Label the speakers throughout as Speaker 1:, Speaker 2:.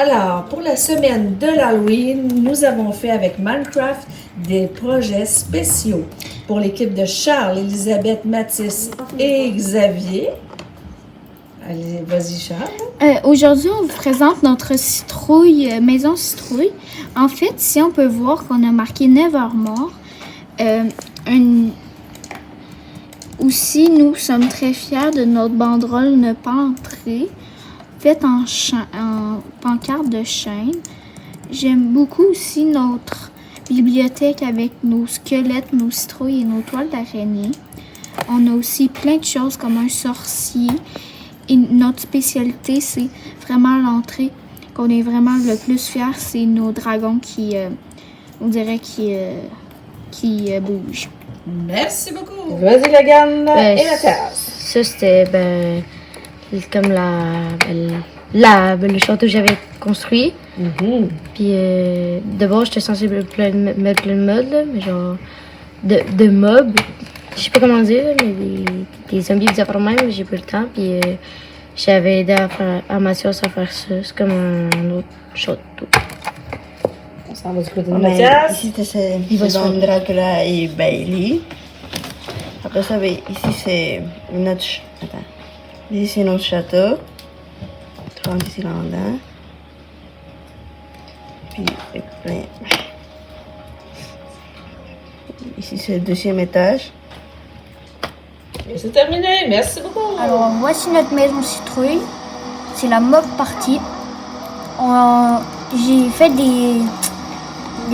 Speaker 1: Alors, pour la semaine de l'Halloween, nous avons fait avec Minecraft des projets spéciaux pour l'équipe de Charles, Elisabeth, Mathis et Xavier. Allez, vas-y Charles.
Speaker 2: Aujourd'hui, on vous présente notre citrouille, maison citrouille. En fait, ici, on peut voir qu'on a marqué 9 heures morts. Aussi, nous sommes très fiers de notre banderole Ne pas entrer, faite en pancarte de chêne. J'aime beaucoup aussi notre bibliothèque avec nos squelettes, nos citrouilles et nos toiles d'araignée. On a aussi plein de choses comme un sorcier. Et notre spécialité, c'est vraiment l'entrée qu'on est vraiment le plus fiers, c'est nos dragons qui, on dirait, qui bougent.
Speaker 1: Merci beaucoup. Vas-y Logan et la tasse.
Speaker 3: Ça, c'était comme le château que j'avais construit. Puis d'abord, j'étais censée mettre plein de modes, là, mais genre de mobs. Je sais pas comment dire, mais des zombies, des affaires même, mais j'ai pas le temps. Puis j'avais aidé à Mathias à faire ça. C'est comme un autre château.
Speaker 1: On s'en va du côté de Mathias.
Speaker 4: Ici, c'est donc Dracula et Bailey. Après ça, ici, c'est notre... Attends. Ici, c'est notre château. Trois ici, là-dedans. Puis, il y a plein... Ici, c'est le deuxième étage.
Speaker 1: Et c'est terminé. Merci beaucoup.
Speaker 2: Alors, voici notre maison citrouille. C'est la mob partie. J'ai fait des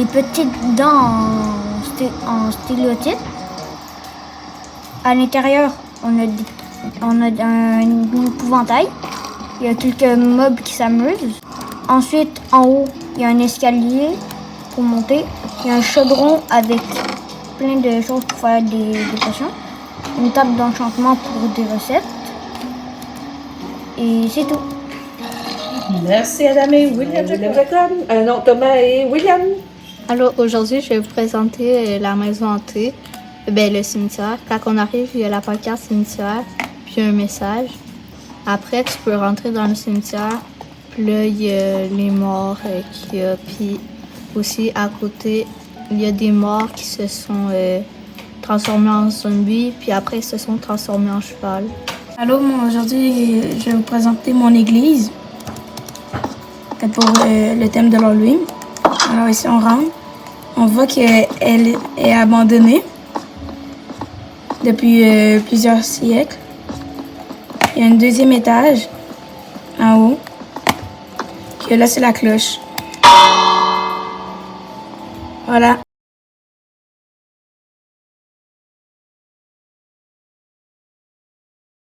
Speaker 2: petites dents en stylotype. À l'intérieur, on a un épouvantail. Il y a quelques mobs qui s'amusent. Ensuite, en haut, il y a un escalier pour monter. Il y a un chaudron avec plein de choses pour faire des potions. Une table d'enchantement pour des recettes. Et c'est tout.
Speaker 1: Merci Adam et William. Non, Thomas et William.
Speaker 5: Alors aujourd'hui, je vais vous présenter la maison hantée, le cimetière. Quand on arrive, il y a la pancarte cimetière, puis un message. Après, tu peux rentrer dans le cimetière, puis là, il y a les morts qu'il y a, puis aussi à côté, il y a des morts qui se sont transformés en zombies, puis après, ils se sont transformés en cheval.
Speaker 2: Allô, aujourd'hui, je vais vous présenter mon église. Pour le thème de l'Halloween. Alors ici, on rentre. On voit qu'elle est abandonnée depuis plusieurs siècles. Il y a un deuxième étage en haut. Que là, c'est la cloche. Voilà.